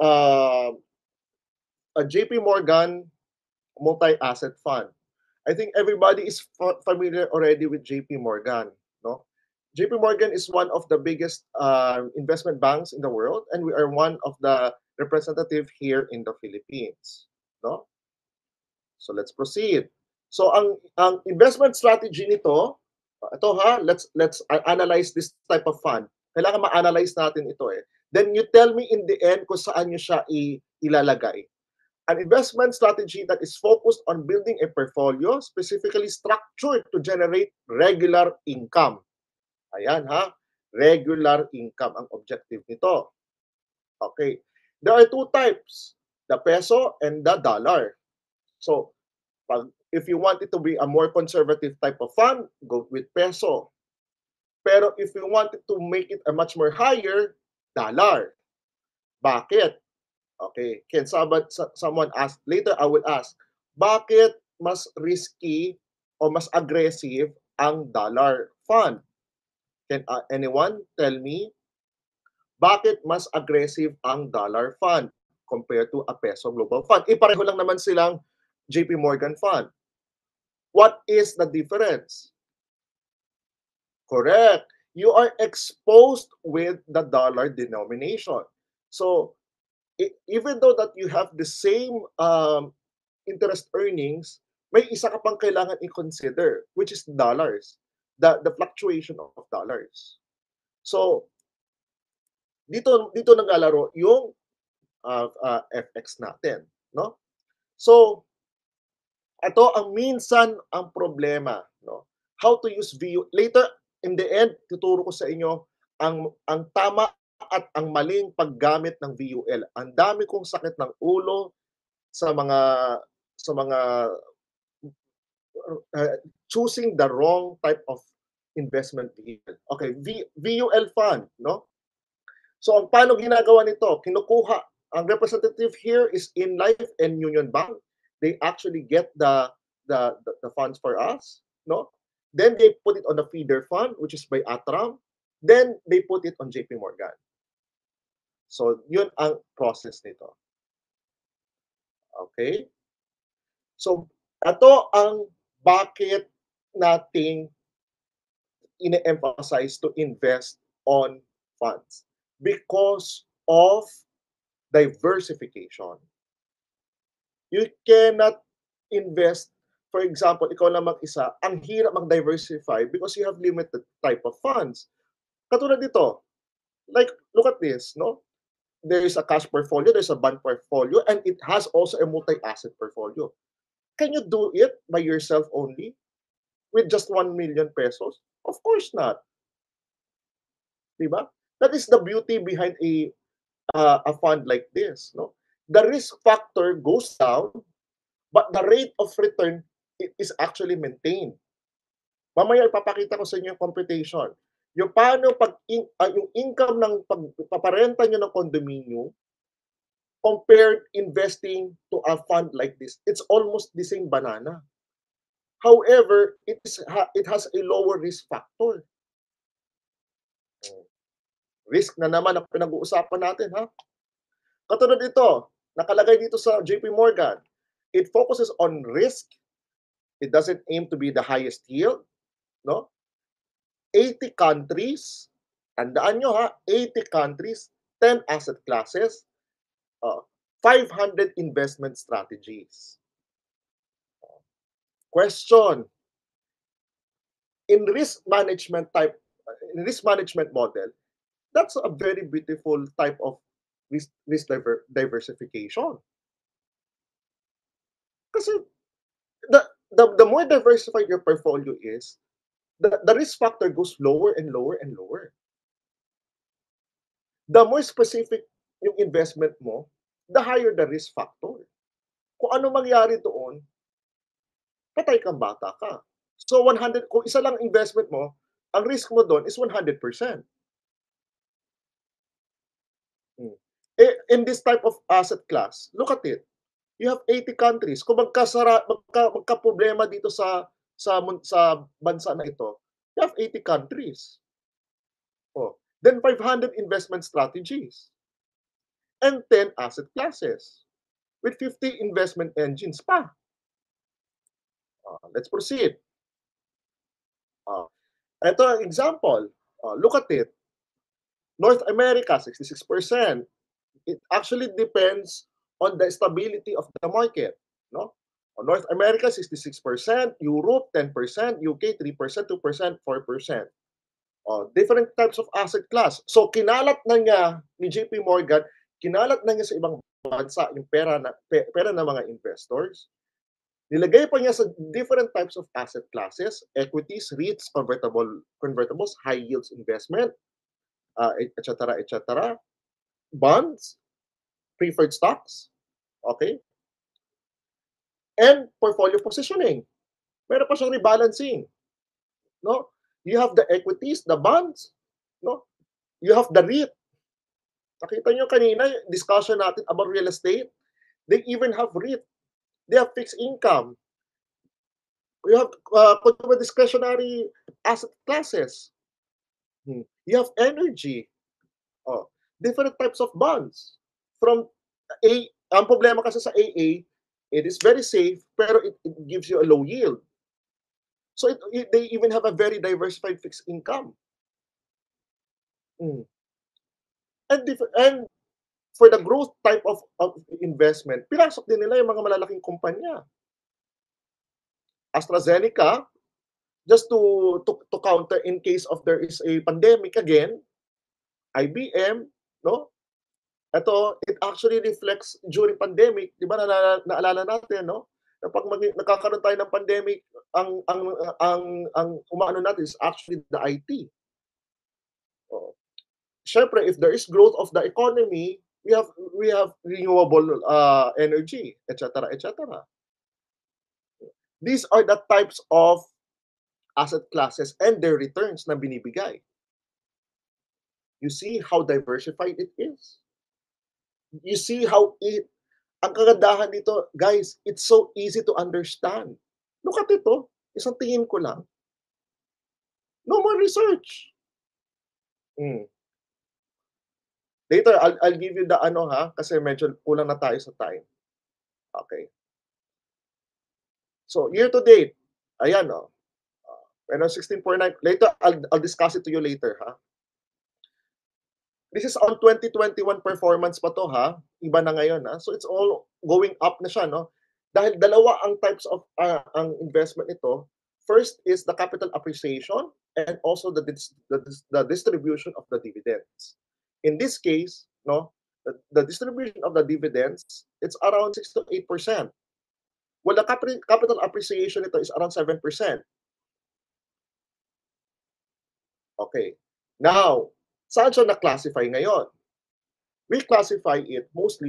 uh, a JP Morgan multi-asset fund. I think everybody is familiar already with JP Morgan, no? JP Morgan is one of the biggest investment banks in the world, and we are one of the representative here in the Philippines, no? So let's proceed. So ang investment strategy nito, ito ha, let's analyze this type of fund. Kailangan ma-analyze natin ito eh. Then you tell me in the end kung saan nyo siya ilalagay. An investment strategy that is focused on building a portfolio specifically structured to generate regular income. Ayan ha, regular income ang objective nito. Okay, there are two types, the peso and the dollar. So, if you want it to be a more conservative type of fund, go with peso. Pero if you want it to make it a much more higher, dollar. Bakit? Okay, can someone ask, later I will ask, bakit mas risky o mas aggressive ang dollar fund? Can anyone tell me, bakit mas aggressive ang dollar fund compared to a peso global fund? Pareho lang naman silang JP Morgan fund. What is the difference? Correct. You are exposed with the dollar denomination. So, even though that you have the same interest earnings, may isa ka pang kailangan i-consider, which is dollars, the fluctuation of dollars. So, dito naglalaro yung FX natin, no? So, ito ang minsan ang problema, no? How to use VU. Later, in the end, tuturo ko sa inyo ang tama at ang maling paggamit ng VUL. Ang dami kong sakit ng ulo sa mga choosing the wrong type of investment vehicle. Okay, VUL fund, no? So, ang paano ginagawa nito? Kinukuha, ang representative here is in Life and Union Bank. They actually get the funds for us, no? Then they put it on the feeder fund, which is by Atram. Then they put it on JP Morgan. So, yun ang process nito. Okay? So, ito ang bakit nating ine-emphasize to invest on funds. Because of diversification. You cannot invest, for example, ikaw lang mag-isa, ang hirap mag-diversify because you have limited type of funds. Katulad dito, like, look at this, no? There is a cash portfolio, there's a bond portfolio, and it has also a multi-asset portfolio. Can you do it by yourself only? With just 1 million pesos? Of course not. Diba? That is the beauty behind a fund like this, no? The risk factor goes down, but the rate of return is actually maintained. Mamaya ipapakita ko sa inyo yung computation. Yung paano yung income ng pagpaparenta nyo ng condominium compared investing to a fund like this, it's almost the same banana. However, it has a lower risk factor. Risk na naman ang pinag-uusapan natin, ha? Katulad ito, nakalagay dito sa JP Morgan, it focuses on risk. It doesn't aim to be the highest yield, no? 80 countries, tandaan nyo ha, 80 countries, 10 asset classes, 500 investment strategies. Question, in risk management model, that's a very beautiful type of risk diversification. Kasi the more diversified your portfolio is, the risk factor goes lower and lower and lower. The more specific yung investment mo, the higher the risk factor. Kung ano mangyari doon, patay kang bata ka. So 100, kung isa lang investment mo, ang risk mo doon is 100%. In this type of asset class, look at it. You have 80 countries. Kung magka-problema dito sa bansa na ito, you have 80 countries. Then 500 investment strategies. and 10 asset classes with 50 investment engines pa. Let's proceed. Ito ang example. Look at it. North America, 66%. It actually depends on the stability of the market. No? North America, 66%. Europe, 10%. UK, 3%, 2%, 4%. Different types of asset class. So, kinalat na niya ni JP Morgan, kinalat na niya sa ibang bansa yung pera ng mga investors. Nilagay pa niya sa different types of asset classes, equities, REITs, convertibles, high yields investment, etc., etc., bonds, preferred stocks, okay? And portfolio positioning. Meron pa siyang rebalancing, no? You have the equities, the bonds, no? You have the REIT. Nakita niyo kanina, discussion natin about real estate. They even have REIT. They have fixed income. You have consumer discretionary asset classes. You have energy. Different types of bonds. From ang problema kasi sa AA, it is very safe, pero it gives you a low yield. So they even have a very diversified fixed income. And for the growth type of investment, pinasok din nila yung mga malalaking kumpanya. AstraZeneca, just to counter in case of there is a pandemic again, IBM, no? Ito, it actually reflects during pandemic, 'di ba naalala natin, no? Na pag nagkakaroon tayo ng pandemic, ang umaano natin is actually the IT. Siyempre, if there is growth of the economy, we have renewable energy, etc., etc. These are the types of asset classes and their returns na binibigay. You see how diversified it is? You see how ang kagandahan dito, guys, it's so easy to understand. Look at ito, isang tingin ko lang. No more research. Later, I'll give you the kasi medyo kulang na tayo sa time. Okay. So, year to date, ayan, 16.9. Later, I'll discuss it to you later, ha? This is on 2021 performance pa to, ha? Iba na ngayon, ha? So, it's all going up na siya, no? Dahil dalawa ang types of ang investment nito. First is the capital appreciation and also the distribution of the dividends. In this case, no, the distribution of the dividends, it's around 6 to 8%. Well, the capital appreciation nito is around 7%. Okay. Now, saan siya na-classify ngayon? We classify it mostly